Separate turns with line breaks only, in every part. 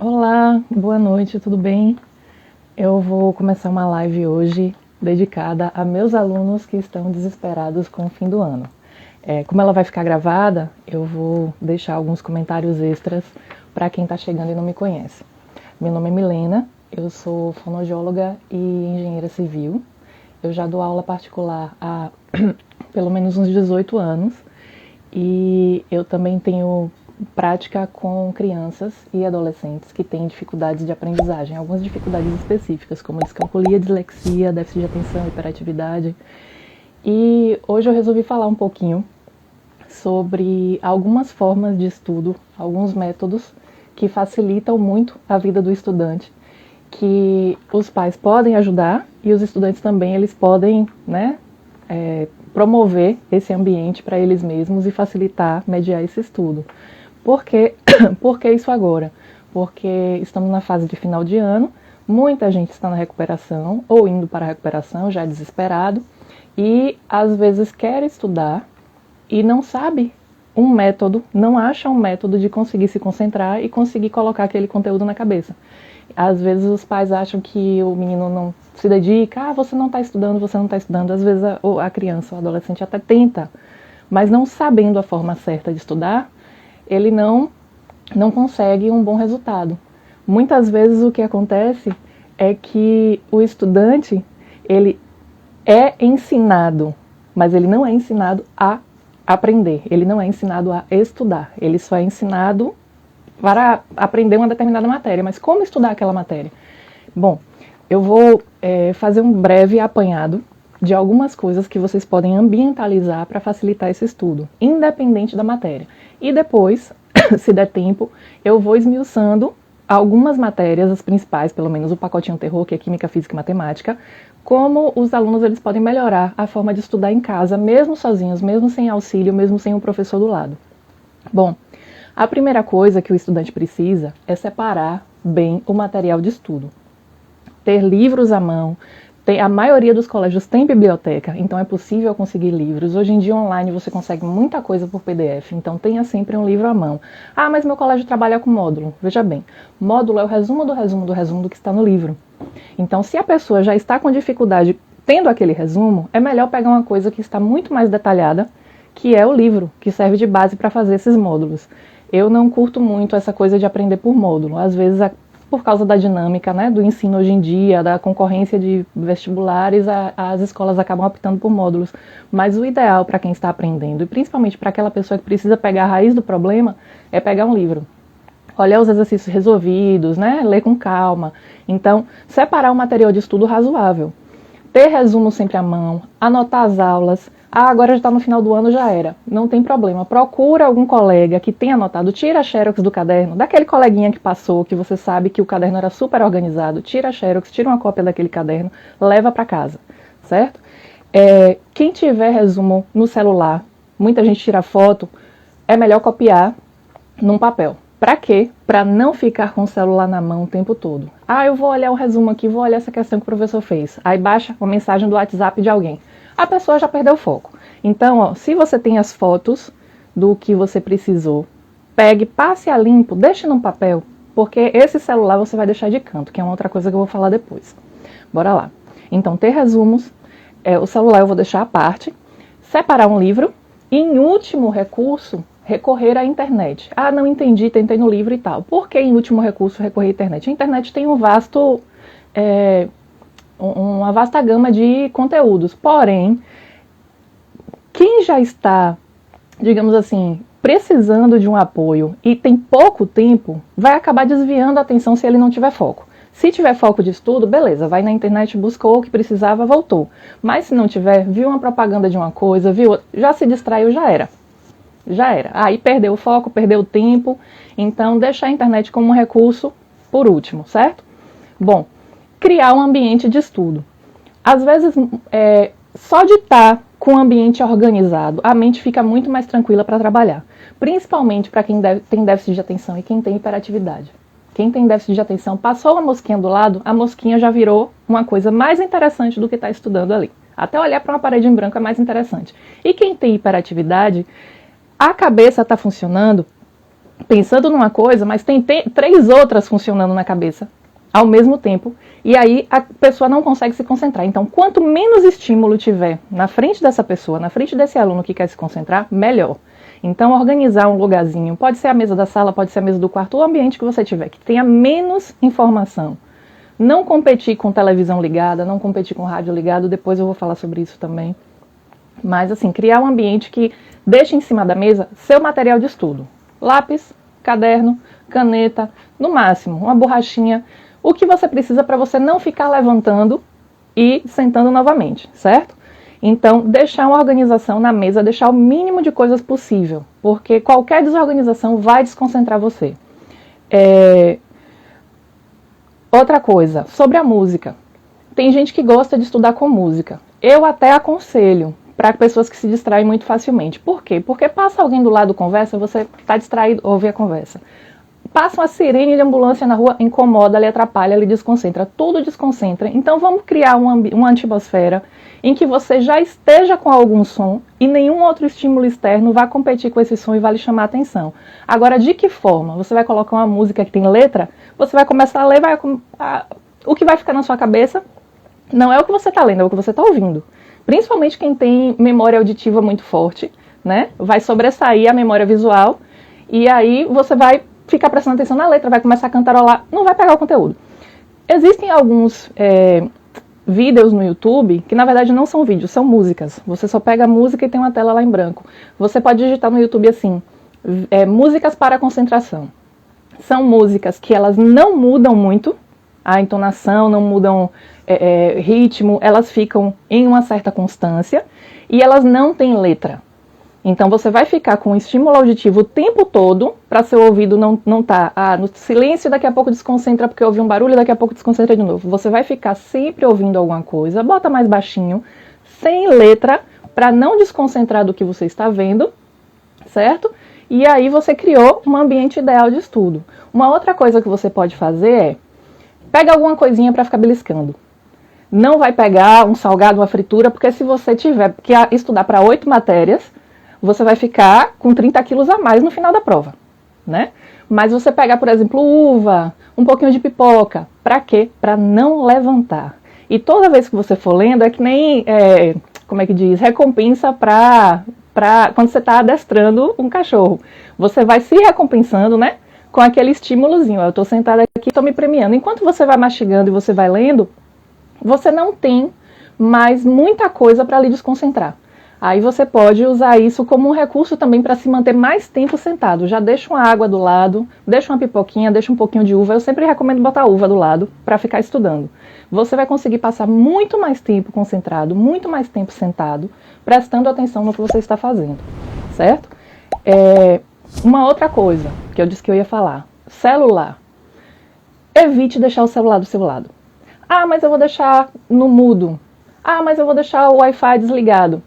Olá, boa noite, tudo bem? Eu vou começar uma live hoje dedicada a meus alunos que estão desesperados com o fim do ano. Como ela vai ficar gravada, eu vou deixar alguns comentários extras para quem está chegando e não me conhece. Meu nome é Milena, eu sou fonoaudióloga e engenheira civil. Eu já dou aula particular há pelo menos uns 18 anos e eu também tenho prática com crianças e adolescentes que têm dificuldades de aprendizagem, algumas dificuldades específicas, como descalculia, dislexia, déficit de atenção, hiperatividade. E hoje eu resolvi falar um pouquinho sobre algumas formas de estudo, alguns métodos que facilitam muito a vida do estudante, que os pais podem ajudar e os estudantes também eles podem, promover esse ambiente para eles mesmos e facilitar, mediar esse estudo. Por que isso agora? Porque estamos na fase de final de ano, muita gente está na recuperação ou indo para a recuperação, já desesperado, e às vezes quer estudar e não sabe um método, não acha um método de conseguir se concentrar e conseguir colocar aquele conteúdo na cabeça. Às vezes os pais acham que o menino não se dedica, você não está estudando, você não está estudando. Às vezes a criança, o adolescente até tenta, mas não sabendo a forma certa de estudar, ele não consegue um bom resultado. Muitas vezes o que acontece é que o estudante, ele é ensinado, mas ele não é ensinado a aprender, ele não é ensinado a estudar, ele só é ensinado para aprender uma determinada matéria. Mas como estudar aquela matéria? Bom, eu vou fazer um breve apanhado de algumas coisas que vocês podem ambientalizar para facilitar esse estudo, independente da matéria. E depois, se der tempo, eu vou esmiuçando algumas matérias, as principais, pelo menos o pacotinho terror, que é Química, Física e Matemática, como os alunos eles podem melhorar a forma de estudar em casa, mesmo sozinhos, mesmo sem auxílio, mesmo sem um professor do lado. Bom, a primeira coisa que o estudante precisa é separar bem o material de estudo. Ter livros à mão. A maioria dos colégios tem biblioteca, então é possível conseguir livros. Hoje em dia online você consegue muita coisa por PDF, então tenha sempre um livro à mão. Ah, mas meu colégio trabalha com módulo. Veja bem, módulo é o resumo do resumo do resumo do que está no livro. Então se a pessoa já está com dificuldade tendo aquele resumo, é melhor pegar uma coisa que está muito mais detalhada, que é o livro, que serve de base para fazer esses módulos. Eu não curto muito essa coisa de aprender por módulo. Às vezes, por causa da dinâmica, do ensino hoje em dia, da concorrência de vestibulares, as escolas acabam optando por módulos. Mas o ideal para quem está aprendendo, e principalmente para aquela pessoa que precisa pegar a raiz do problema, é pegar um livro. Olhar os exercícios resolvidos, ler com calma. Então, separar um material de estudo razoável. Ter resumo sempre à mão, anotar as aulas. Agora já está no final do ano, já era. Não tem problema. Procura algum colega que tenha anotado, tira a xerox do caderno, daquele coleguinha que passou, que você sabe que o caderno era super organizado, tira a xerox, tira uma cópia daquele caderno, leva para casa, certo? Quem tiver resumo no celular, muita gente tira foto, é melhor copiar num papel. Para quê? Para não ficar com o celular na mão o tempo todo. Eu vou olhar o resumo aqui, vou olhar essa questão que o professor fez. Aí baixa uma mensagem do WhatsApp de alguém. A pessoa já perdeu o foco. Então, se você tem as fotos do que você precisou, pegue, passe a limpo, deixe num papel, porque esse celular você vai deixar de canto, que é uma outra coisa que eu vou falar depois. Bora lá. Então, ter resumos, o celular eu vou deixar à parte, separar um livro e, em último recurso, recorrer à internet. Não entendi, tentei no livro e tal. Por que, em último recurso, recorrer à internet? A internet tem uma vasta gama de conteúdos, porém, quem já está, digamos assim, precisando de um apoio e tem pouco tempo, vai acabar desviando a atenção se ele não tiver foco. Se tiver foco de estudo, beleza, vai na internet, buscou o que precisava, voltou. Mas se não tiver, viu uma propaganda de uma coisa, já se distraiu, já era. Aí perdeu o foco, perdeu o tempo, então deixa a internet como um recurso por último, certo? Bom, criar um ambiente de estudo. Às vezes, só de estar com o ambiente organizado, a mente fica muito mais tranquila para trabalhar. Principalmente para quem tem déficit de atenção e quem tem hiperatividade. Quem tem déficit de atenção, passou a mosquinha do lado, a mosquinha já virou uma coisa mais interessante do que está estudando ali. Até olhar para uma parede em branco é mais interessante. E quem tem hiperatividade, a cabeça está funcionando pensando numa coisa, mas tem 3 outras funcionando na cabeça ao mesmo tempo, e aí a pessoa não consegue se concentrar. Então, quanto menos estímulo tiver na frente dessa pessoa, na frente desse aluno que quer se concentrar, melhor. Então, organizar um lugarzinho, pode ser a mesa da sala, pode ser a mesa do quarto, o ambiente que você tiver, que tenha menos informação. Não competir com televisão ligada, não competir com rádio ligado, depois eu vou falar sobre isso também. Mas, assim, criar um ambiente que deixe em cima da mesa seu material de estudo. Lápis, caderno, caneta, no máximo, uma borrachinha, o que você precisa para você não ficar levantando e sentando novamente, certo? Então, deixar uma organização na mesa, deixar o mínimo de coisas possível, porque qualquer desorganização vai desconcentrar você. Outra coisa, sobre a música. Tem gente que gosta de estudar com música. Eu até aconselho para pessoas que se distraem muito facilmente. Por quê? Porque passa alguém do lado conversa, você está distraído, ouve a conversa. Passa uma sirene de ambulância na rua, incomoda, lhe atrapalha, lhe desconcentra, tudo desconcentra. Então vamos criar uma atmosfera em que você já esteja com algum som e nenhum outro estímulo externo vai competir com esse som e vai lhe chamar a atenção. Agora, de que forma? Você vai colocar uma música que tem letra, você vai começar a ler, o que vai ficar na sua cabeça não é o que você está lendo, é o que você está ouvindo. Principalmente quem tem memória auditiva muito forte, né? Vai sobressair a memória visual e aí você vai ficar prestando atenção na letra, vai começar a cantarolar, não vai pegar o conteúdo. Existem alguns vídeos no YouTube, que na verdade não são vídeos, são músicas. Você só pega a música e tem uma tela lá em branco. Você pode digitar no YouTube assim, músicas para concentração. São músicas que elas não mudam muito, a entonação, não mudam ritmo, elas ficam em uma certa constância e elas não têm letra. Então você vai ficar com o estímulo auditivo o tempo todo, para seu ouvido não tá no silêncio, daqui a pouco desconcentra porque ouve um barulho, daqui a pouco desconcentra de novo. Você vai ficar sempre ouvindo alguma coisa, bota mais baixinho, sem letra, para não desconcentrar do que você está vendo, certo? E aí você criou um ambiente ideal de estudo. Uma outra coisa que você pode fazer pega alguma coisinha para ficar beliscando. Não vai pegar um salgado, uma fritura, porque se você tiver que estudar para 8 matérias, você vai ficar com 30 quilos a mais no final da prova, né? Mas você pegar, por exemplo, uva, um pouquinho de pipoca, para quê? Para não levantar. E toda vez que você for lendo, é que nem, como é que diz, recompensa para quando você está adestrando um cachorro. Você vai se recompensando, né? Com aquele estímulozinho. Eu estou sentada aqui, estou me premiando. Enquanto você vai mastigando e você vai lendo, você não tem mais muita coisa para lhe desconcentrar. Aí você pode usar isso como um recurso também para se manter mais tempo sentado. Já deixa uma água do lado, deixa uma pipoquinha, deixa um pouquinho de uva. Eu sempre recomendo botar uva do lado para ficar estudando. Você vai conseguir passar muito mais tempo concentrado, muito mais tempo sentado, prestando atenção no que você está fazendo, certo? Uma outra coisa que eu disse que eu ia falar, celular. Evite deixar o celular do seu lado. Ah, mas eu vou deixar no mudo. Ah, mas eu vou deixar o Wi-Fi desligado.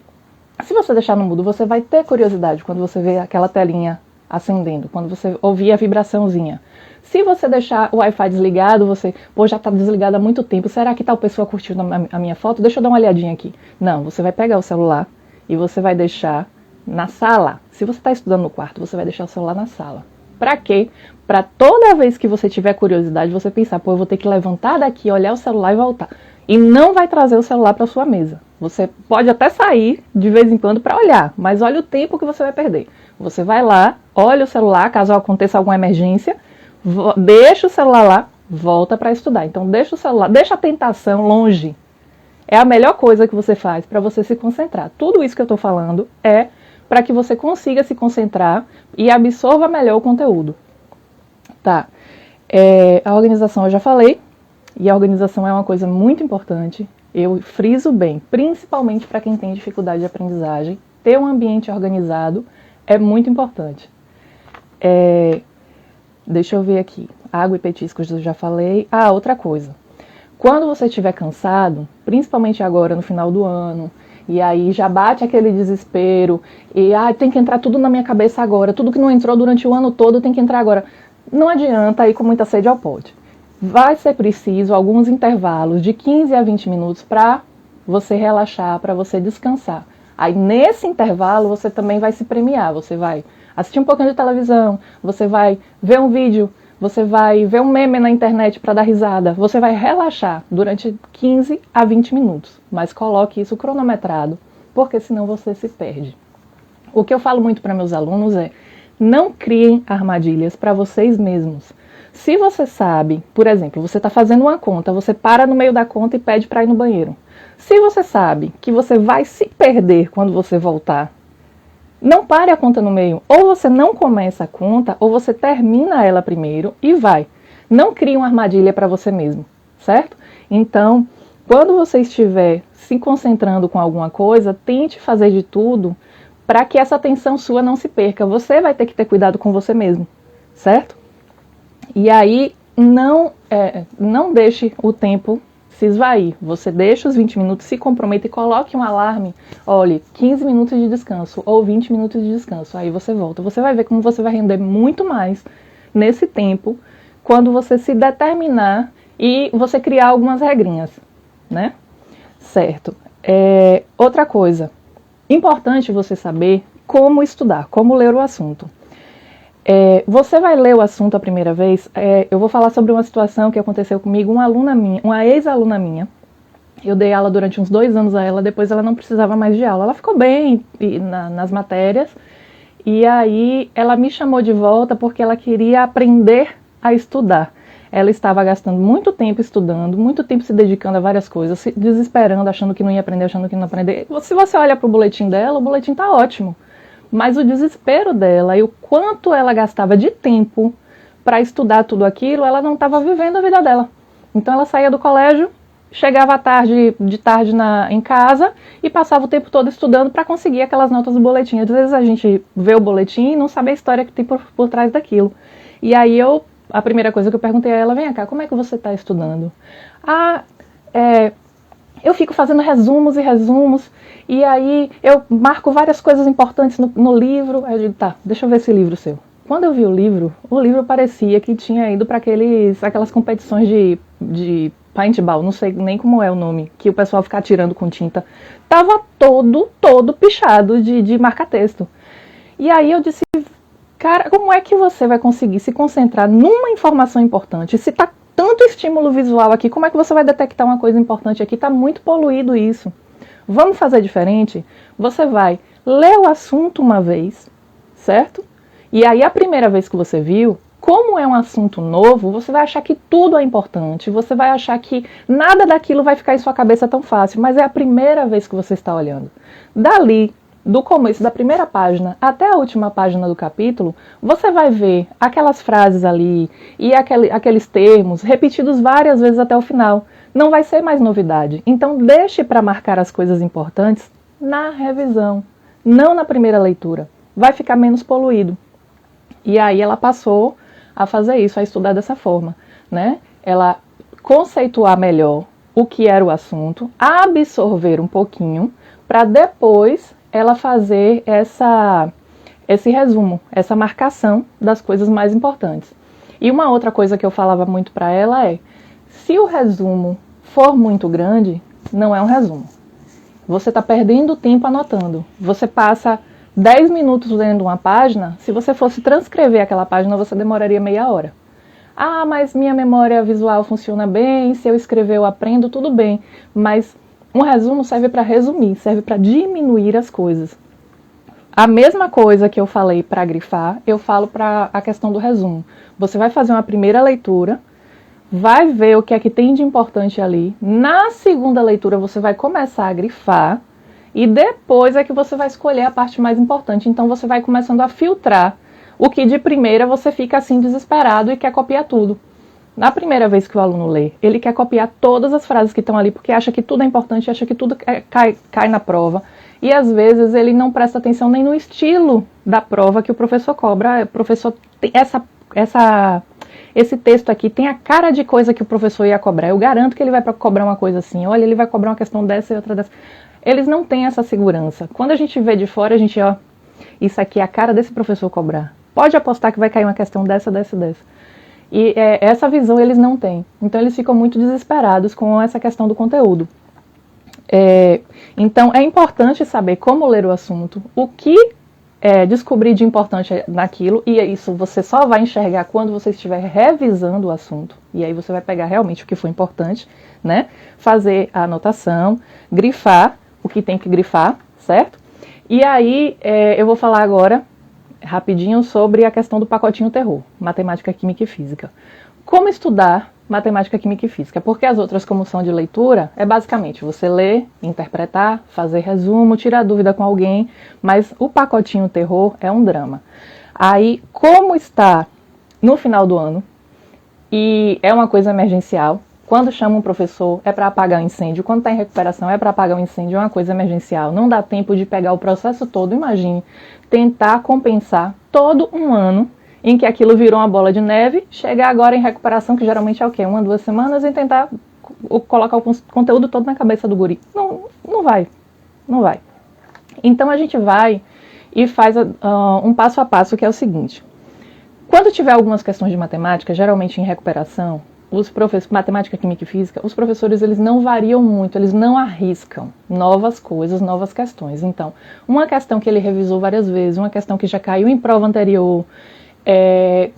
Se você deixar no mudo, você vai ter curiosidade quando você vê aquela telinha acendendo, quando você ouvir a vibraçãozinha. Se você deixar o Wi-Fi desligado, você, já está desligado há muito tempo, será que tal pessoa curtiu a minha foto? Deixa eu dar uma olhadinha aqui. Não, você vai pegar o celular e você vai deixar na sala. Se você está estudando no quarto, você vai deixar o celular na sala. Para quê? Para toda vez que você tiver curiosidade, você pensar, eu vou ter que levantar daqui, olhar o celular e voltar. E não vai trazer o celular para sua mesa. Você pode até sair de vez em quando para olhar, mas olha o tempo que você vai perder. Você vai lá, olha o celular, caso aconteça alguma emergência, deixa o celular lá, volta para estudar. Então deixa o celular, deixa a tentação longe. É a melhor coisa que você faz para você se concentrar. Tudo isso que eu estou falando é para que você consiga se concentrar e absorva melhor o conteúdo. Tá. A organização eu já falei. E a organização é uma coisa muito importante, eu friso bem, principalmente para quem tem dificuldade de aprendizagem, ter um ambiente organizado é muito importante. Deixa eu ver aqui, água e petiscos eu já falei. Outra coisa, quando você estiver cansado, principalmente agora no final do ano, e aí já bate aquele desespero, e tem que entrar tudo na minha cabeça agora, tudo que não entrou durante o ano todo tem que entrar agora. Não adianta ir com muita sede ao pote. Vai ser preciso alguns intervalos de 15 a 20 minutos para você relaxar, para você descansar. Aí nesse intervalo você também vai se premiar, você vai assistir um pouquinho de televisão, você vai ver um vídeo, você vai ver um meme na internet para dar risada, você vai relaxar durante 15 a 20 minutos, mas coloque isso cronometrado, porque senão você se perde. O que eu falo muito para meus alunos é: não criem armadilhas para vocês mesmos. Se você sabe, por exemplo, você está fazendo uma conta, você para no meio da conta e pede para ir no banheiro. Se você sabe que você vai se perder quando você voltar, não pare a conta no meio. Ou você não começa a conta, ou você termina ela primeiro e vai. Não crie uma armadilha para você mesmo, certo? Então, quando você estiver se concentrando com alguma coisa, tente fazer de tudo para que essa atenção sua não se perca. Você vai ter que ter cuidado com você mesmo, certo? E aí, não deixe o tempo se esvair. Você deixa os 20 minutos, se comprometa e coloque um alarme. Olhe, 15 minutos de descanso ou 20 minutos de descanso. Aí você volta. Você vai ver como você vai render muito mais nesse tempo quando você se determinar e você criar algumas regrinhas, né? Certo. Outra coisa, importante você saber como estudar, como ler o assunto. Você vai ler o assunto a primeira vez, eu vou falar sobre uma situação que aconteceu comigo, uma ex-aluna minha. Eu dei aula durante uns 2 anos a ela, depois ela não precisava mais de aula. Ela ficou bem nas matérias, e aí ela me chamou de volta porque ela queria aprender a estudar. Ela estava gastando muito tempo estudando, muito tempo se dedicando a várias coisas, se desesperando, achando que não ia aprender, achando que não ia aprender. Se você olha para o boletim dela, o boletim está ótimo. Mas o desespero dela e o quanto ela gastava de tempo para estudar tudo aquilo, ela não estava vivendo a vida dela. Então ela saía do colégio, chegava de tarde em casa e passava o tempo todo estudando para conseguir aquelas notas do boletim. Às vezes a gente vê o boletim e não sabe a história que tem por trás daquilo. E aí a primeira coisa que eu perguntei a ela: vem cá, como é que você está estudando? Eu fico fazendo resumos e resumos, e aí eu marco várias coisas importantes no livro. Aí eu digo: tá, deixa eu ver esse livro seu. Quando eu vi o livro parecia que tinha ido para aquelas competições de paintball, não sei nem como é o nome, que o pessoal fica atirando com tinta. Tava todo pichado de marca-texto. E aí eu disse: cara, como é que você vai conseguir se concentrar numa informação importante? Se tá tanto estímulo visual aqui, como é que você vai detectar uma coisa importante aqui? Tá muito poluído isso. Vamos fazer diferente? Você vai ler o assunto uma vez, certo? E aí a primeira vez que você viu, como é um assunto novo, você vai achar que tudo é importante, você vai achar que nada daquilo vai ficar em sua cabeça tão fácil, mas é a primeira vez que você está olhando. Dali, do começo da primeira página até a última página do capítulo, você vai ver aquelas frases ali e aqueles termos repetidos várias vezes até o final. Não vai ser mais novidade. Então deixe para marcar as coisas importantes na revisão, não na primeira leitura. Vai ficar menos poluído. E aí ela passou a fazer isso, a estudar dessa forma, né? Ela conceituar melhor o que era o assunto, absorver um pouquinho, para depois ela fazer esse resumo, essa marcação das coisas mais importantes. E uma outra coisa que eu falava muito para ela é: se o resumo for muito grande, não é um resumo. Você está perdendo tempo anotando. Você passa 10 minutos lendo uma página, se você fosse transcrever aquela página, você demoraria meia hora. Ah, mas minha memória visual funciona bem, se eu escrever eu aprendo, tudo bem. Mas um resumo serve para resumir, serve para diminuir as coisas. A mesma coisa que eu falei para grifar, eu falo para a questão do resumo. Você vai fazer uma primeira leitura, vai ver o que é que tem de importante ali. Na segunda leitura você vai começar a grifar e depois é que você vai escolher a parte mais importante. Então você vai começando a filtrar o que de primeira você fica assim desesperado e quer copiar tudo. Na primeira vez que o aluno lê, ele quer copiar todas as frases que estão ali, porque acha que tudo é importante, acha que tudo cai na prova. E às vezes ele não presta atenção nem no estilo da prova que o professor cobra. O professor tem esse texto aqui tem a cara de coisa que o professor ia cobrar. Eu garanto que ele vai cobrar uma coisa assim. Olha, ele vai cobrar uma questão dessa e outra dessa. Eles não têm essa segurança. Quando a gente vê de fora, a gente, isso aqui é a cara desse professor cobrar. Pode apostar que vai cair uma questão dessa. E essa visão eles não têm. Então eles ficam muito desesperados com essa questão do conteúdo. Então, é importante saber como ler o assunto, o que descobrir de importante naquilo, e isso você só vai enxergar quando você estiver revisando o assunto, e aí você vai pegar realmente o que foi importante, né? Fazer a anotação, grifar o que tem que grifar, certo? E aí eu vou falar agora, rapidinho, sobre a questão do pacotinho terror, matemática, química e física. Como estudar matemática, química e física? Porque as outras, como são de leitura, é basicamente você ler, interpretar, fazer resumo, tirar dúvida com alguém, mas o pacotinho terror é um drama. Aí, como está no final do ano, e é uma coisa emergencial, quando chama um professor é para apagar o incêndio, quando está em recuperação é para apagar o incêndio, é uma coisa emergencial, não dá tempo de pegar o processo todo, imagine, tentar compensar todo um ano em que aquilo virou uma bola de neve, chegar agora em recuperação, que geralmente é o quê? 1 a 2 semanas, e tentar colocar o conteúdo todo na cabeça do guri. Não vai. Então a gente vai e faz um passo a passo, que é o seguinte. Quando tiver algumas questões de matemática, geralmente em recuperação, os professores, matemática, química e física, os professores eles não variam muito, eles não arriscam novas coisas, novas questões. Então, uma questão que ele revisou várias vezes, uma questão que já caiu em prova anterior,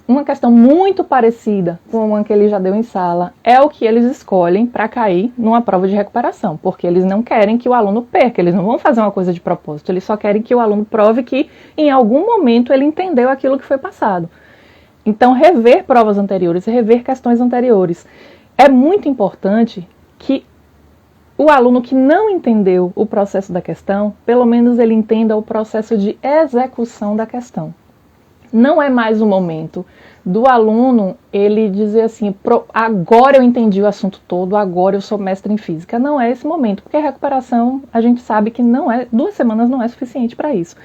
uma questão muito parecida com uma que ele já deu em sala, é o que eles escolhem para cair numa prova de recuperação, porque eles não querem que o aluno perca, eles não vão fazer uma coisa de propósito, eles só querem que o aluno prove que em algum momento ele entendeu aquilo que foi passado. Então, rever provas anteriores, rever questões anteriores. É muito importante que o aluno que não entendeu o processo da questão, pelo menos ele entenda o processo de execução da questão. Não é mais o momento do aluno ele dizer assim, agora eu entendi o assunto todo, agora eu sou mestre em física. Não é esse momento, porque a recuperação a gente sabe que não é, 2 semanas não é suficiente para isso.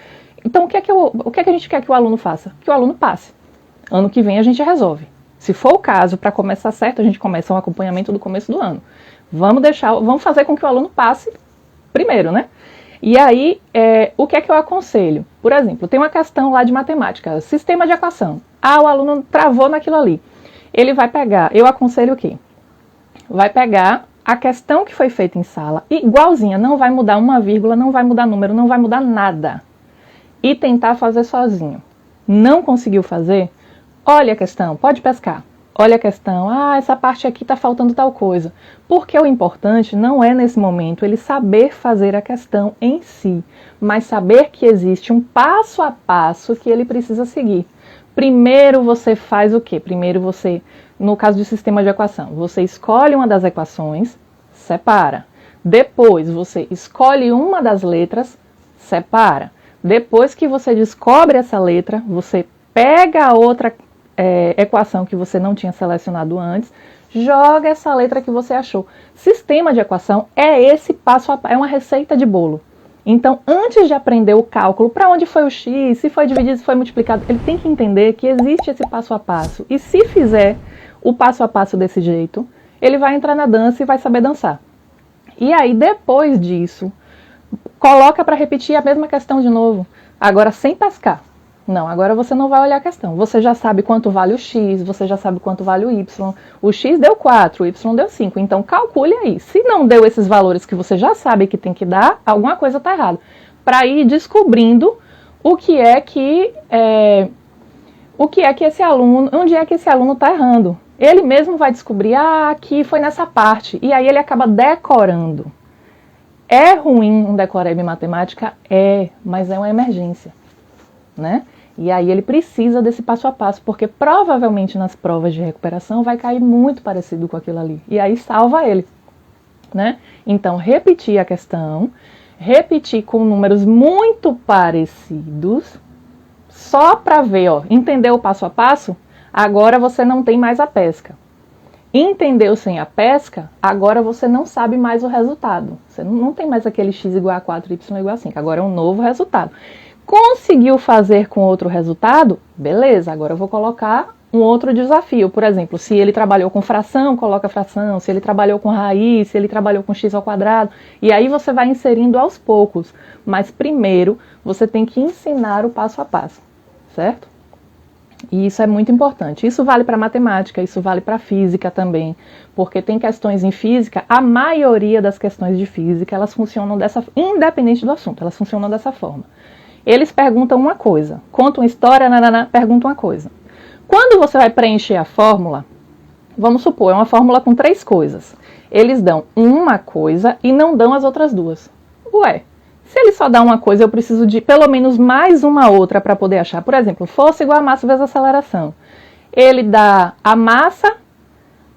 Então o que é que a gente quer que o aluno faça? Que o aluno passe. Ano que vem a gente resolve. Se for o caso, para começar certo, a gente começa um acompanhamento do começo do ano. Vamos fazer com que o aluno passe primeiro, né? E aí, o que é que eu aconselho? Por exemplo, tem uma questão lá de matemática, sistema de equação. O aluno travou naquilo ali. Ele vai pegar, eu aconselho o quê? Vai pegar a questão que foi feita em sala, igualzinha, não vai mudar uma vírgula, não vai mudar número, não vai mudar nada. E tentar fazer sozinho. Não conseguiu fazer? Olha a questão, pode pescar. Olha a questão, essa parte aqui está faltando tal coisa. Porque o importante não é nesse momento ele saber fazer a questão em si, mas saber que existe um passo a passo que ele precisa seguir. Primeiro você faz o quê? Primeiro você, no caso de sistema de equação, você escolhe uma das equações, separa. Depois você escolhe uma das letras, separa. Depois que você descobre essa letra, você pega a outra equação que você não tinha selecionado antes, joga essa letra que você achou. Sistema de equação é esse passo a passo, é uma receita de bolo. Então, antes de aprender o cálculo, para onde foi o x, se foi dividido, se foi multiplicado, ele tem que entender que existe esse passo a passo. E se fizer o passo a passo desse jeito, ele vai entrar na dança e vai saber dançar. E aí, depois disso, coloca para repetir a mesma questão de novo, agora sem pescar. Não, agora você não vai olhar a questão. Você já sabe quanto vale o x, você já sabe quanto vale o y. O x deu 4, o y deu 5. Então, calcule aí. Se não deu esses valores que você já sabe que tem que dar, alguma coisa está errada. Para ir descobrindo o que é que esse aluno, onde é que esse aluno está errando. Ele mesmo vai descobrir, aqui foi nessa parte. E aí ele acaba decorando. É ruim um decoreba em matemática? Mas é uma emergência, né? E aí ele precisa desse passo a passo, porque provavelmente nas provas de recuperação vai cair muito parecido com aquilo ali. E aí salva ele, né? Então, repetir a questão, repetir com números muito parecidos, só para ver, entendeu o passo a passo? Agora você não tem mais a pesca. Entendeu sem a pesca, agora você não sabe mais o resultado. Você não tem mais aquele x igual a 4, y igual a 5. Agora é um novo resultado. Conseguiu fazer com outro resultado? Beleza, agora eu vou colocar um outro desafio. Por exemplo, se ele trabalhou com fração, coloca fração. Se ele trabalhou com raiz, se ele trabalhou com x ao quadrado. E aí você vai inserindo aos poucos. Mas primeiro você tem que ensinar o passo a passo, certo? E isso é muito importante. Isso vale para matemática, isso vale para física também, porque tem questões em física, a maioria das questões de física, elas funcionam independente do assunto, elas funcionam dessa forma. Eles perguntam uma coisa, contam uma história, perguntam uma coisa. Quando você vai preencher a fórmula, vamos supor, é uma fórmula com 3 coisas. Eles dão uma coisa e não dão as outras 2. Ué, se ele só dá uma coisa, eu preciso de pelo menos mais uma outra para poder achar. Por exemplo, força igual a massa vezes aceleração. Ele dá a massa,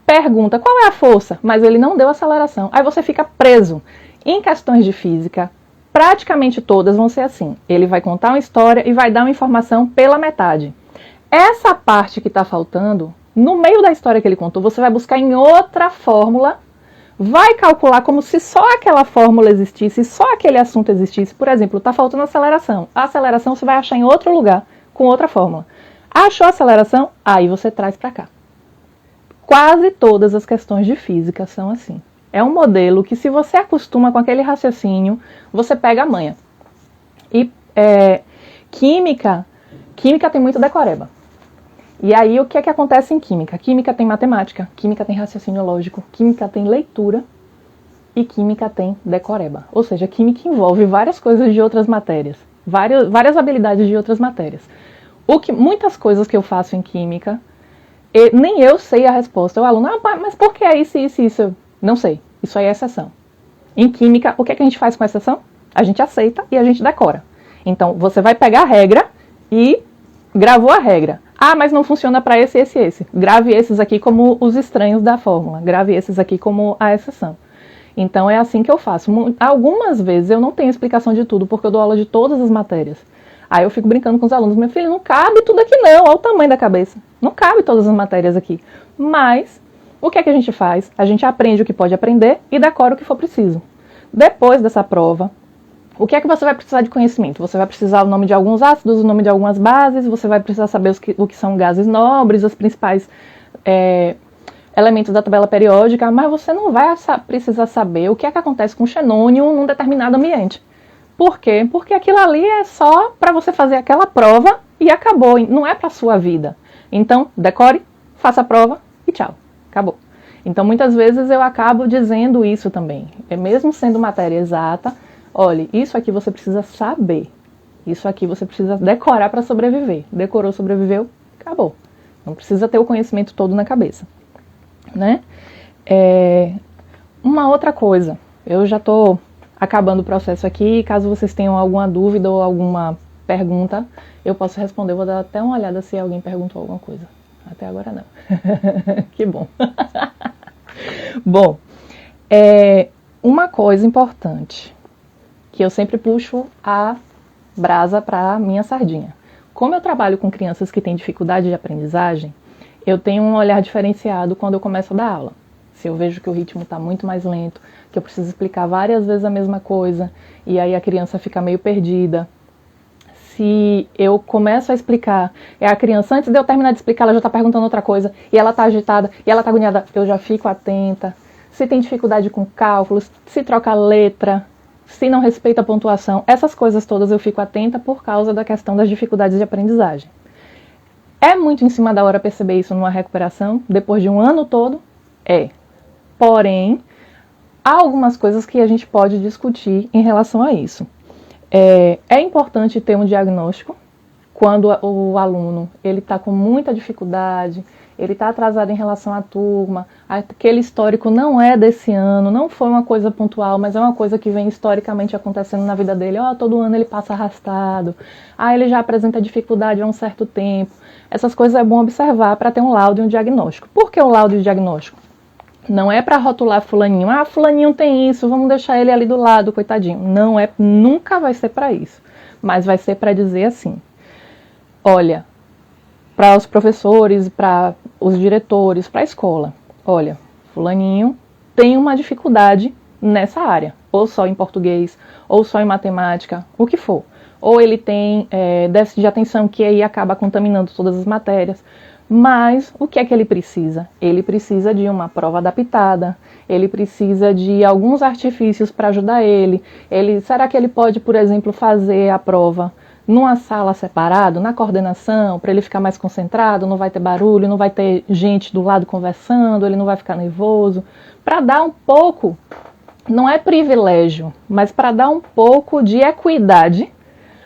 pergunta qual é a força, mas ele não deu a aceleração. Aí você fica preso. Em questões de física, praticamente todas vão ser assim. Ele vai contar uma história e vai dar uma informação pela metade. Essa parte que está faltando, no meio da história que ele contou, você vai buscar em outra fórmula, vai calcular como se só aquela fórmula existisse, só aquele assunto existisse. Por exemplo, está faltando aceleração. A aceleração você vai achar em outro lugar, com outra fórmula. Achou a aceleração? Aí você traz para cá. Quase todas as questões de física são assim. É um modelo que, se você acostuma com aquele raciocínio, você pega a manha. E química tem muito decoreba. E aí, o que é que acontece em química? Química tem matemática, química tem raciocínio lógico, química tem leitura e química tem decoreba. Ou seja, química envolve várias coisas de outras matérias, várias habilidades de outras matérias. Muitas coisas que eu faço em química, nem eu sei a resposta. O aluno, mas por que é isso, isso, isso? Eu não sei, isso aí é exceção. Em química, o que é que a gente faz com a exceção? A gente aceita e a gente decora. Então, você vai pegar a regra e gravou a regra. Ah, mas não funciona para esse, esse, esse. Grave esses aqui como os estranhos da fórmula. Grave esses aqui como a exceção. Então, é assim que eu faço. Algumas vezes eu não tenho explicação de tudo, porque eu dou aula de todas as matérias. Aí eu fico brincando com os alunos. Meu filho, não cabe tudo aqui não. Olha o tamanho da cabeça. Não cabe todas as matérias aqui. Mas, o que é que a gente faz? A gente aprende o que pode aprender e decora o que for preciso. Depois dessa prova, o que é que você vai precisar de conhecimento? Você vai precisar o nome de alguns ácidos, o nome de algumas bases, você vai precisar saber o que são gases nobres, os principais elementos da tabela periódica, mas você não vai precisar saber o que é que acontece com xenônio num determinado ambiente. Por quê? Porque aquilo ali é só para você fazer aquela prova e acabou, não é para a sua vida. Então, decore, faça a prova e tchau, acabou. Então, muitas vezes eu acabo dizendo isso também. Mesmo sendo matéria exata, olha, isso aqui você precisa saber. Isso aqui você precisa decorar para sobreviver. Decorou, sobreviveu, acabou. Não precisa ter o conhecimento todo na cabeça. Né? Uma outra coisa. Eu já estou acabando o processo aqui. Caso vocês tenham alguma dúvida ou alguma pergunta, eu posso responder. Vou dar até uma olhada se alguém perguntou alguma coisa. Até agora não. Que bom. Bom, uma coisa importante, que eu sempre puxo a brasa para a minha sardinha. Como eu trabalho com crianças que têm dificuldade de aprendizagem, eu tenho um olhar diferenciado quando eu começo a dar aula. Se eu vejo que o ritmo está muito mais lento, que eu preciso explicar várias vezes a mesma coisa, e aí a criança fica meio perdida. Se eu começo a explicar, a criança, antes de eu terminar de explicar, ela já está perguntando outra coisa, e ela está agitada, e ela está agoniada, eu já fico atenta. Se tem dificuldade com cálculos, se troca a letra, se não respeita a pontuação, essas coisas todas eu fico atenta por causa da questão das dificuldades de aprendizagem. É muito em cima da hora perceber isso numa recuperação, depois de um ano todo? Porém, há algumas coisas que a gente pode discutir em relação a isso. É importante ter um diagnóstico quando o aluno está com muita dificuldade, ele está atrasado em relação à turma, aquele histórico não é desse ano, não foi uma coisa pontual, mas é uma coisa que vem historicamente acontecendo na vida dele. Todo ano ele passa arrastado, ele já apresenta dificuldade há um certo tempo. Essas coisas é bom observar para ter um laudo e um diagnóstico. Por que o laudo e o diagnóstico? Não é para rotular fulaninho, fulaninho tem isso, vamos deixar ele ali do lado, coitadinho. Não é, nunca vai ser para isso, mas vai ser para dizer assim, olha, para os professores, para os diretores, para a escola, olha, fulaninho tem uma dificuldade nessa área, ou só em português, ou só em matemática, o que for. Ou ele tem déficit de atenção, que aí acaba contaminando todas as matérias. Mas o que é que ele precisa? Ele precisa de uma prova adaptada, ele precisa de alguns artifícios para ajudar ele. Será que ele pode, por exemplo, fazer a prova numa sala separado, na coordenação, para ele ficar mais concentrado, não vai ter barulho, não vai ter gente do lado conversando, ele não vai ficar nervoso, para dar um pouco, não é privilégio, mas para dar um pouco de equidade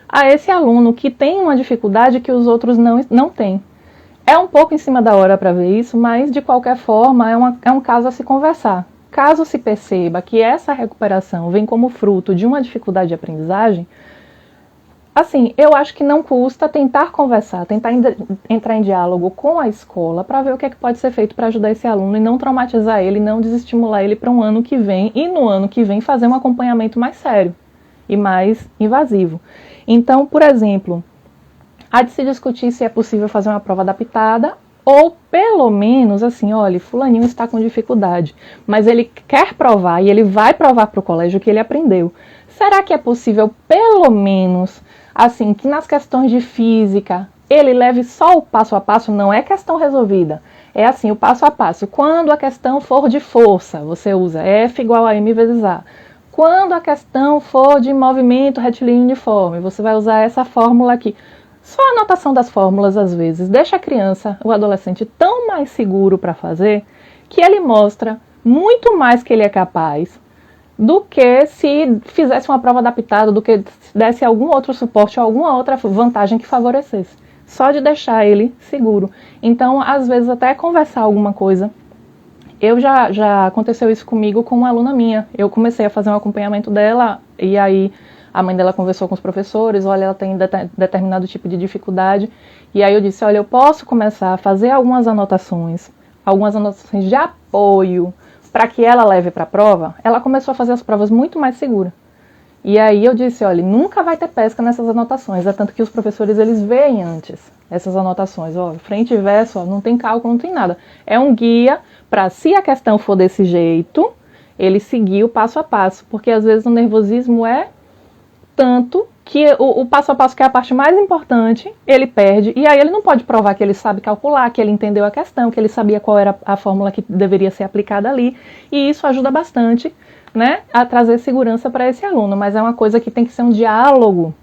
a esse aluno que tem uma dificuldade que os outros não têm. É um pouco em cima da hora para ver isso, mas de qualquer forma é um caso a se conversar. Caso se perceba que essa recuperação vem como fruto de uma dificuldade de aprendizagem, assim, eu acho que não custa tentar conversar, tentar entrar em diálogo com a escola para ver o que é que pode ser feito para ajudar esse aluno e não traumatizar ele, não desestimular ele para um ano que vem e no ano que vem fazer um acompanhamento mais sério e mais invasivo. Então, por exemplo, há de se discutir se é possível fazer uma prova adaptada ou pelo menos assim, olha, fulaninho está com dificuldade, mas ele quer provar e ele vai provar para o colégio que ele aprendeu. Será que é possível pelo menos assim, que nas questões de física ele leve só o passo a passo? Não é questão resolvida, é assim, o passo a passo. Quando a questão for de força, você usa F igual a M vezes A. Quando a questão for de movimento retilíneo uniforme, você vai usar essa fórmula aqui. Só a anotação das fórmulas, às vezes, deixa a criança, o adolescente, tão mais seguro para fazer, que ele mostra muito mais que ele é capaz do que se fizesse uma prova adaptada, do que se desse algum outro suporte ou alguma outra vantagem que favorecesse. Só de deixar ele seguro. Então, às vezes, até conversar alguma coisa. Já aconteceu isso comigo com uma aluna minha. Eu comecei a fazer um acompanhamento dela e aí a mãe dela conversou com os professores, olha, ela tem determinado tipo de dificuldade. E aí eu disse, olha, eu posso começar a fazer algumas anotações de apoio para que ela leve para a prova. Ela começou a fazer as provas muito mais segura. E aí eu disse, olha, nunca vai ter pesca nessas anotações, é tanto que os professores, eles veem antes essas anotações, ó, frente e verso, ó, não tem cálculo, não tem nada. É um guia para, se a questão for desse jeito, ele seguir o passo a passo, porque às vezes o nervosismo é tanto que o passo a passo, que é a parte mais importante, ele perde, e aí ele não pode provar que ele sabe calcular, que ele entendeu a questão, que ele sabia qual era a fórmula que deveria ser aplicada ali, e isso ajuda bastante, né, a trazer segurança para esse aluno, mas é uma coisa que tem que ser um diálogo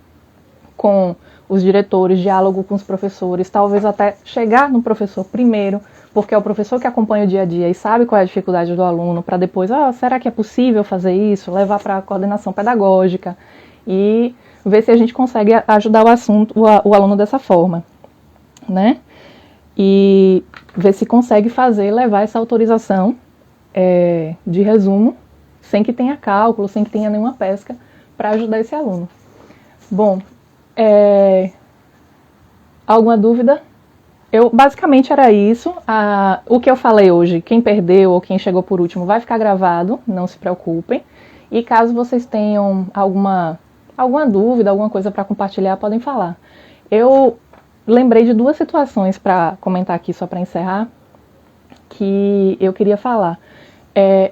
com os diretores, diálogo com os professores, talvez até chegar no professor primeiro, porque é o professor que acompanha o dia a dia e sabe qual é a dificuldade do aluno, para depois, será que é possível fazer isso? Levar para a coordenação pedagógica e ver se a gente consegue ajudar o aluno dessa forma, né? E ver se consegue levar essa autorização de resumo sem que tenha cálculo, sem que tenha nenhuma pesca, para ajudar esse aluno. Bom, alguma dúvida? Basicamente era isso. O que eu falei hoje, quem perdeu ou quem chegou por último vai ficar gravado, não se preocupem. E caso vocês tenham alguma dúvida, alguma coisa para compartilhar, podem falar. Eu lembrei de duas situações para comentar aqui, só para encerrar, que eu queria falar.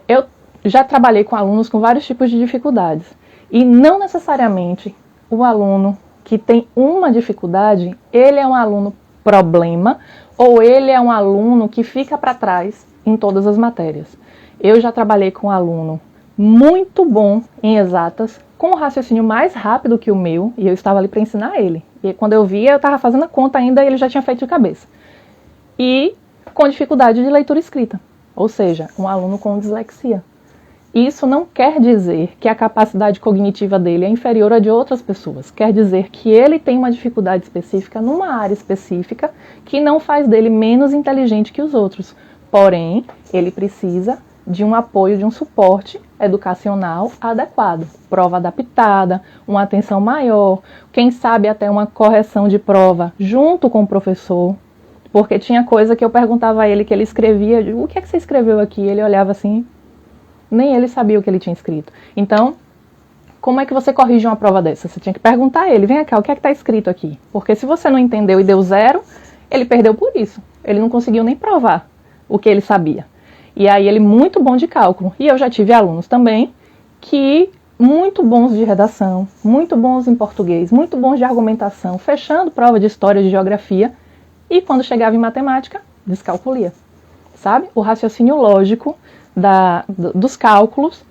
Eu já trabalhei com alunos com vários tipos de dificuldades. E não necessariamente o aluno que tem uma dificuldade, ele é um aluno problema, ou ele é um aluno que fica para trás em todas as matérias. Eu já trabalhei com um aluno muito bom em exatas, com um raciocínio mais rápido que o meu, e eu estava ali para ensinar ele. E quando eu via, eu estava fazendo a conta ainda e ele já tinha feito de cabeça. E com dificuldade de leitura e escrita, ou seja, um aluno com dislexia. Isso não quer dizer que a capacidade cognitiva dele é inferior à de outras pessoas. Quer dizer que ele tem uma dificuldade específica numa área específica que não faz dele menos inteligente que os outros. Porém, ele precisa de um apoio, de um suporte educacional adequado. Prova adaptada, uma atenção maior, quem sabe até uma correção de prova junto com o professor. Porque tinha coisa que eu perguntava a ele, que ele escrevia, o que é que você escreveu aqui? Ele olhava assim, nem ele sabia o que ele tinha escrito. Então, como é que você corrige uma prova dessa? Você tinha que perguntar a ele, vem cá, o que é que está escrito aqui? Porque se você não entendeu e deu 0, ele perdeu por isso. Ele não conseguiu nem provar o que ele sabia. E aí ele muito bom de cálculo. E eu já tive alunos também que muito bons de redação, muito bons em português, muito bons de argumentação, fechando prova de história, de geografia, e quando chegava em matemática, descalculia. Sabe? O raciocínio lógico dos cálculos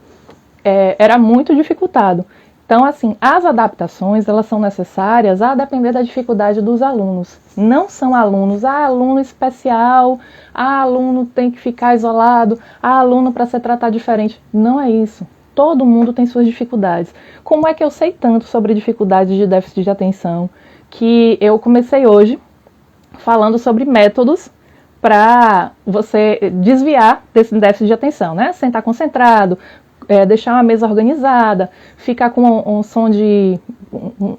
era muito dificultado. Então, assim, as adaptações, elas são necessárias a depender da dificuldade dos alunos. Não são alunos, aluno especial, aluno tem que ficar isolado, aluno para ser tratado diferente. Não é isso. Todo mundo tem suas dificuldades. Como é que eu sei tanto sobre dificuldades de déficit de atenção que eu comecei hoje falando sobre métodos para você desviar desse déficit de atenção, né? Sentar concentrado, deixar uma mesa organizada, ficar com um som de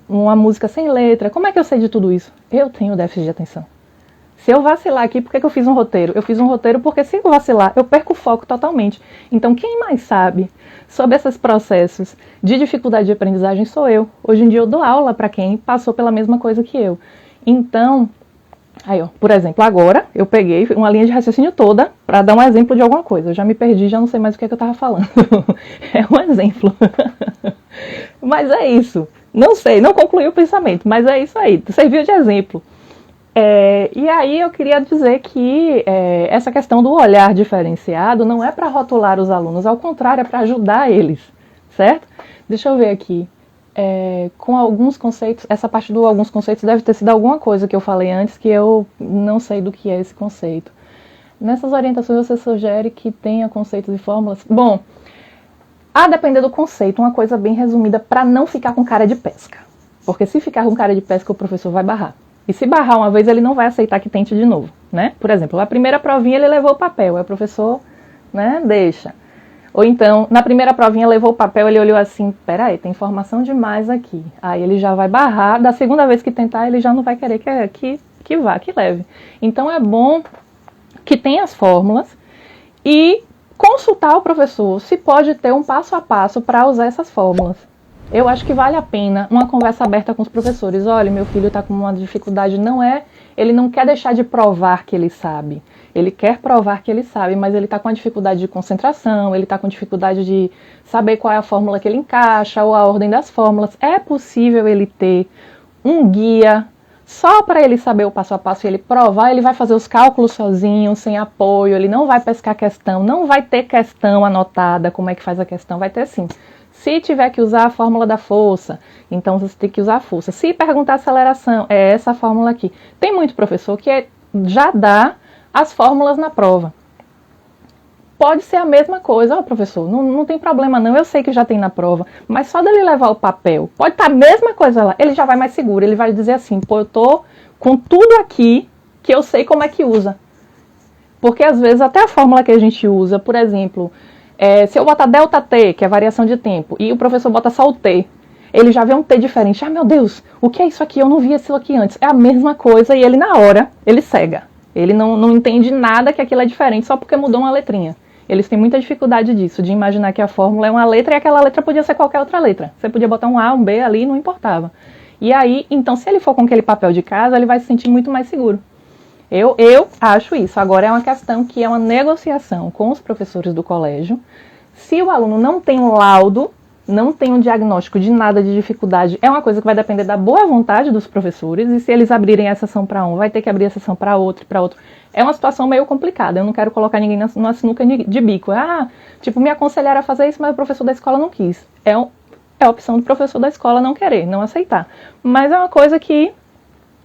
uma música sem letra. Como é que eu sei de tudo isso? Eu tenho déficit de atenção. Se eu vacilar aqui, por que eu fiz um roteiro? Eu fiz um roteiro porque se eu vacilar, eu perco o foco totalmente. Então, quem mais sabe sobre esses processos de dificuldade de aprendizagem sou eu. Hoje em dia eu dou aula para quem passou pela mesma coisa que eu. Então, aí, ó, por exemplo, agora eu peguei uma linha de raciocínio toda para dar um exemplo de alguma coisa. Eu já me perdi, já não sei mais o que eu estava falando. É um exemplo. Mas é isso. Não sei, não concluí o pensamento, mas é isso aí. Serviu de exemplo. E aí eu queria dizer que essa questão do olhar diferenciado não é para rotular os alunos, ao contrário, é para ajudar eles, certo? Deixa eu ver aqui. Com alguns conceitos, essa parte do alguns conceitos deve ter sido alguma coisa que eu falei antes que eu não sei do que é esse conceito. Nessas orientações você sugere que tenha conceitos e fórmulas? Bom, a depender do conceito, uma coisa bem resumida para não ficar com cara de pesca. Porque se ficar com cara de pesca, o professor vai barrar. E se barrar uma vez, ele não vai aceitar que tente de novo, né? Por exemplo, a primeira provinha ele levou o papel, aí o professor, né, deixa. Ou então, na primeira provinha levou o papel, ele olhou assim, peraí, tem informação demais aqui. Aí ele já vai barrar, da segunda vez que tentar, ele já não vai querer que vá, que leve. Então é bom que tenha as fórmulas e consultar o professor se pode ter um passo a passo para usar essas fórmulas. Eu acho que vale a pena uma conversa aberta com os professores. Olha, meu filho está com uma dificuldade, ele não quer deixar de provar que ele sabe. Ele quer provar que ele sabe, mas ele está com uma dificuldade de concentração, ele está com dificuldade de saber qual é a fórmula que ele encaixa ou a ordem das fórmulas. É possível ele ter um guia só para ele saber o passo a passo e ele provar, ele vai fazer os cálculos sozinho, sem apoio, ele não vai pescar questão, não vai ter questão anotada, como é que faz a questão, vai ter sim. Se tiver que usar a fórmula da força, então você tem que usar a força. Se perguntar aceleração, é essa fórmula aqui. Tem muito professor que já dá as fórmulas na prova. Pode ser a mesma coisa, professor, não tem problema não, eu sei que já tem na prova, mas só dele levar o papel, pode estar a mesma coisa lá, ele já vai mais seguro, ele vai dizer assim, pô, eu tô com tudo aqui que eu sei como é que usa. Porque às vezes até a fórmula que a gente usa, por exemplo, se eu botar delta T, que é variação de tempo, e o professor bota só o T, ele já vê um T diferente. Ah, meu Deus, o que é isso aqui? Eu não vi isso aqui antes. É a mesma coisa e ele na hora, ele cega. Ele não entende nada que aquilo é diferente só porque mudou uma letrinha. Eles têm muita dificuldade disso, de imaginar que a fórmula é uma letra e aquela letra podia ser qualquer outra letra. Você podia botar um A, um B ali, não importava. E aí, então, se ele for com aquele papel de casa, ele vai se sentir muito mais seguro. Eu acho isso. Agora é uma questão que é uma negociação com os professores do colégio. Se o aluno não tem um laudo, não tem um diagnóstico de nada de dificuldade, é uma coisa que vai depender da boa vontade dos professores, e se eles abrirem a sessão para um, vai ter que abrir a sessão para outro e para outro. É uma situação meio complicada, eu não quero colocar ninguém numa sinuca de bico. Me aconselharam a fazer isso, mas o professor da escola não quis. É a opção do professor da escola não querer, não aceitar. Mas é uma coisa que,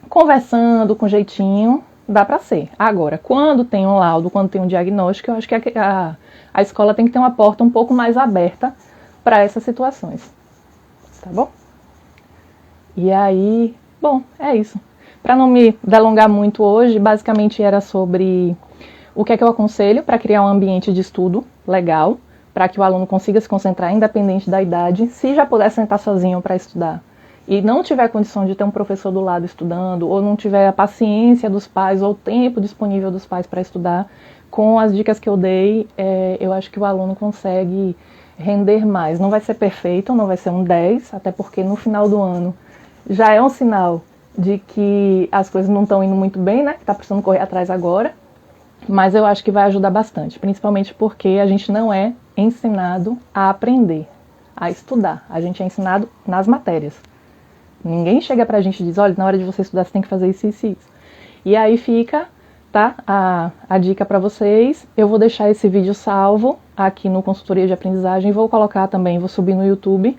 conversando com jeitinho, dá para ser. Agora, quando tem um laudo, quando tem um diagnóstico, eu acho que a escola tem que ter uma porta um pouco mais aberta para essas situações. Tá bom? E aí, bom, é isso. Para não me delongar muito hoje, basicamente era sobre o que é que eu aconselho para criar um ambiente de estudo legal, para que o aluno consiga se concentrar independente da idade, se já puder sentar sozinho para estudar e não tiver condição de ter um professor do lado estudando, ou não tiver a paciência dos pais ou o tempo disponível dos pais para estudar, com as dicas que eu dei, eu acho que o aluno consegue render mais. Não vai ser perfeito, não vai ser um 10, até porque no final do ano já é um sinal de que as coisas não estão indo muito bem, né? Que está precisando correr atrás agora, mas eu acho que vai ajudar bastante, principalmente porque a gente não é ensinado a aprender, a estudar. A gente é ensinado nas matérias. Ninguém chega pra gente e diz, olha, na hora de você estudar você tem que fazer isso, isso e isso. E aí fica, tá, a dica pra vocês. Eu vou deixar esse vídeo salvo aqui no Consultoria de Aprendizagem, vou colocar também, vou subir no YouTube.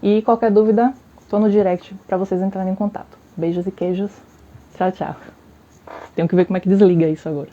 E qualquer dúvida, tô no direct para vocês entrarem em contato. Beijos e queijos. Tchau, tchau. Tenho que ver como é que desliga isso agora.